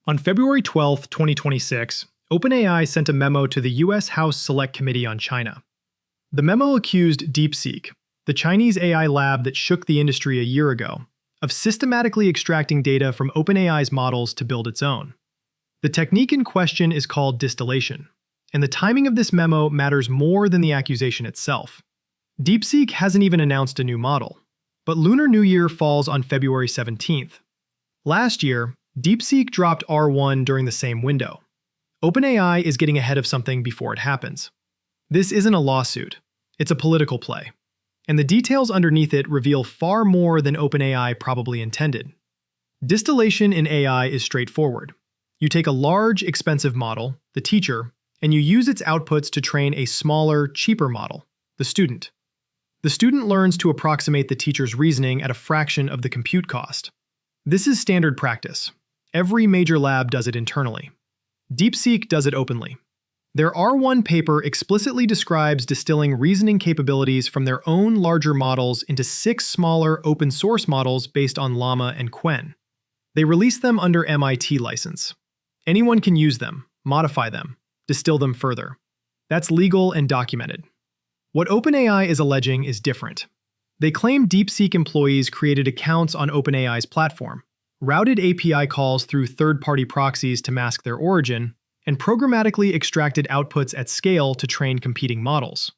On February 12, 2026, OpenAI sent a memo to the U.S. House Select Committee on China. The memo accused DeepSeek, the Chinese AI lab that shook the industry a year ago, of systematically extracting data from OpenAI's models to build its own. The technique in question is called distillation, and the timing of this memo matters more than the accusation itself. DeepSeek hasn't even announced a new model, but Lunar New Year falls on February 17th. Last year, DeepSeek dropped R1 during the same window. OpenAI is getting ahead of something before it happens. This isn't a lawsuit, it's a political play, and the details underneath it reveal far more than OpenAI probably intended. Distillation in AI is straightforward. You take a large, expensive model, the teacher, and you use its outputs to train a smaller, cheaper model, the student. The student learns to approximate the teacher's reasoning at a fraction of the compute cost. This is standard practice. Every major lab does it internally. DeepSeek does it openly. Their R1 paper explicitly describes distilling reasoning capabilities from their own larger models into 6 smaller open-source models based on Llama and Qwen. They release them under MIT license. Anyone can use them, modify them, distill them further. That's legal and documented. What OpenAI is alleging is different. They claim DeepSeek employees created accounts on OpenAI's platform, routed API calls through third-party proxies to mask their origin, and programmatically extracted outputs at scale to train competing models.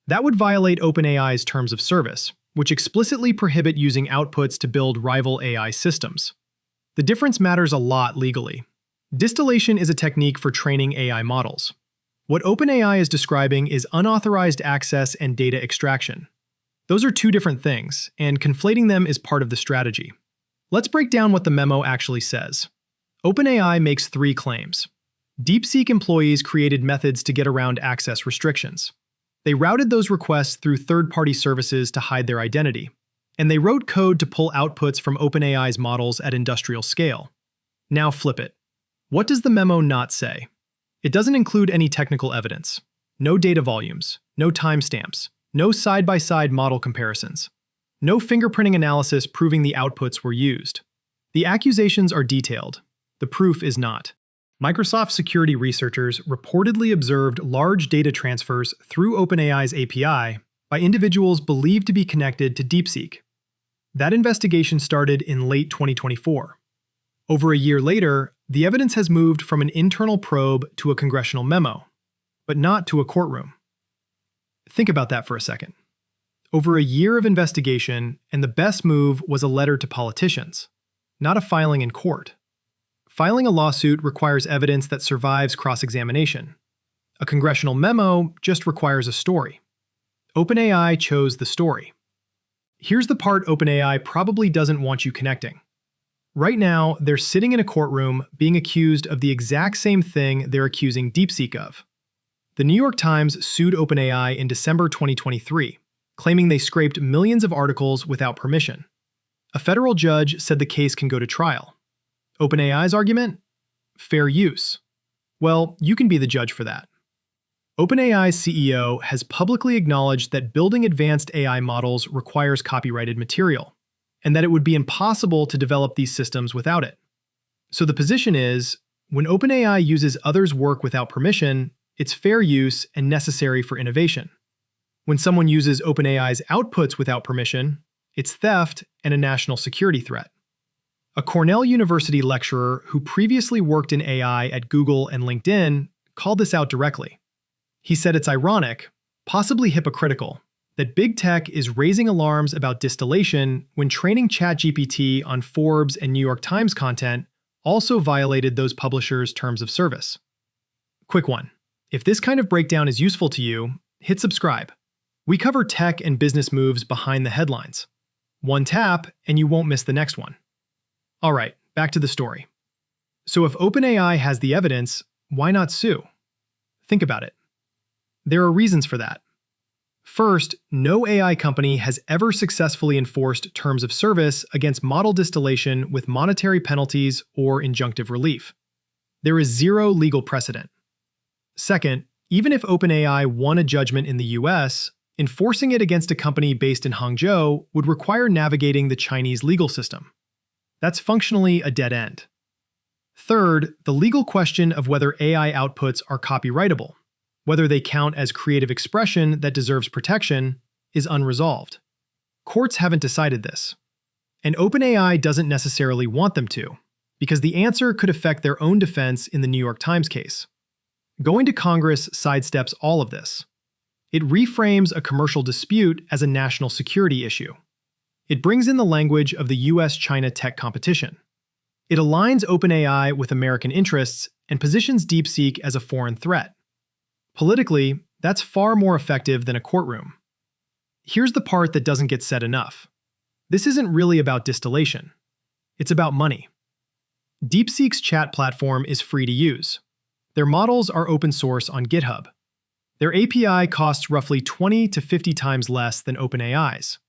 That would violate OpenAI's terms of service, which explicitly prohibit using outputs to build rival AI systems. The difference matters a lot legally. Distillation is a technique for training AI models. What OpenAI is describing is unauthorized access and data extraction. Those are two different things, and conflating them is part of the strategy. Let's break down what the memo actually says. OpenAI makes 3 claims. DeepSeek employees created methods to get around access restrictions. They routed those requests through third-party services to hide their identity. And they wrote code to pull outputs from OpenAI's models at industrial scale. Now flip it. What does the memo not say? It doesn't include any technical evidence. No data volumes, no timestamps, no side-by-side model comparisons. No fingerprinting analysis proving the outputs were used. The accusations are detailed. The proof is not. Microsoft security researchers reportedly observed large data transfers through OpenAI's API by individuals believed to be connected to DeepSeek. That investigation started in late 2024. Over a year later, the evidence has moved from an internal probe to a congressional memo, but not to a courtroom. Think about that for a second. Over a year of investigation, and the best move was a letter to politicians, not a filing in court. Filing a lawsuit requires evidence that survives cross-examination. A congressional memo just requires a story. OpenAI chose the story. Here's the part OpenAI probably doesn't want you connecting. Right now, they're sitting in a courtroom being accused of the exact same thing they're accusing DeepSeek of. The New York Times sued OpenAI in December 2023, claiming they scraped millions of articles without permission. A federal judge said the case can go to trial. OpenAI's argument? Fair use. Well, you can be the judge for that. OpenAI's CEO has publicly acknowledged that building advanced AI models requires copyrighted material, and that it would be impossible to develop these systems without it. So the position is, when OpenAI uses others' work without permission, it's fair use and necessary for innovation. When someone uses OpenAI's outputs without permission, it's theft and a national security threat. A Cornell University lecturer who previously worked in AI at Google and LinkedIn called this out directly. He said it's ironic, possibly hypocritical, that big tech is raising alarms about distillation when training ChatGPT on Forbes and New York Times content also violated those publishers' terms of service. Quick one. If this kind of breakdown is useful to you, hit subscribe. We cover tech and business moves behind the headlines. One tap, and you won't miss the next one. All right, back to the story. So if OpenAI has the evidence, why not sue? Think about it. There are reasons for that. First, no AI company has ever successfully enforced terms of service against model distillation with monetary penalties or injunctive relief. There is zero legal precedent. Second, even if OpenAI won a judgment in the US, enforcing it against a company based in Hangzhou would require navigating the Chinese legal system. That's functionally a dead end. Third, the legal question of whether AI outputs are copyrightable, whether they count as creative expression that deserves protection, is unresolved. Courts haven't decided this, and OpenAI doesn't necessarily want them to, because the answer could affect their own defense in the New York Times case. Going to Congress sidesteps all of this. It reframes a commercial dispute as a national security issue. It brings in the language of the US-China tech competition. It aligns OpenAI with American interests and positions DeepSeek as a foreign threat. Politically, that's far more effective than a courtroom. Here's the part that doesn't get said enough. This isn't really about distillation. It's about money. DeepSeek's chat platform is free to use. Their models are open source on GitHub. Their API costs roughly 20 to 50 times less than OpenAI's.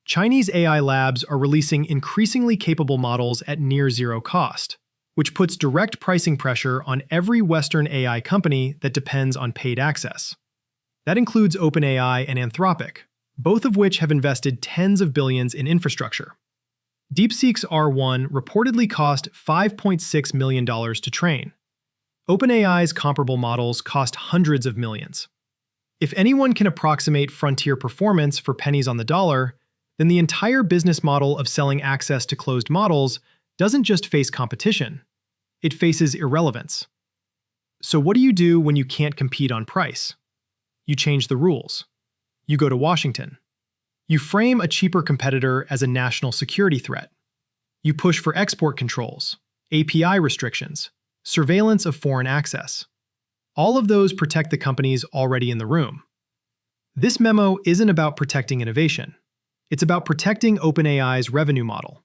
Chinese AI labs are releasing increasingly capable models at near zero cost, which puts direct pricing pressure on every Western AI company that depends on paid access. That includes OpenAI and Anthropic, both of which have invested tens of billions in infrastructure. DeepSeek's R1 reportedly cost $5.6 million to train. OpenAI's comparable models cost hundreds of millions. If anyone can approximate frontier performance for pennies on the dollar, then the entire business model of selling access to closed models doesn't just face competition, it faces irrelevance. So what do you do when you can't compete on price? You change the rules. You go to Washington. You frame a cheaper competitor as a national security threat. You push for export controls, API restrictions, surveillance of foreign access. All of those protect the companies already in the room. This memo isn't about protecting innovation. It's about protecting OpenAI's revenue model.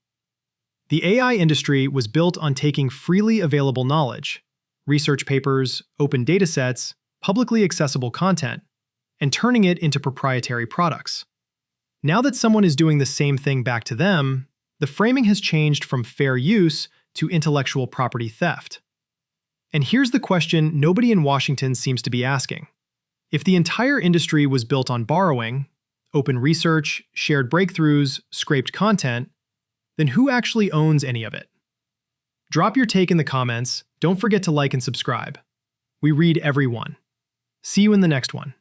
The AI industry was built on taking freely available knowledge, research papers, open datasets, publicly accessible content, and turning it into proprietary products. Now that someone is doing the same thing back to them, the framing has changed from fair use to intellectual property theft. And here's the question nobody in Washington seems to be asking. If the entire industry was built on borrowing, open research, shared breakthroughs, scraped content, then who actually owns any of it? Drop your take in the comments. Don't forget to like and subscribe. We read every one. See you in the next one.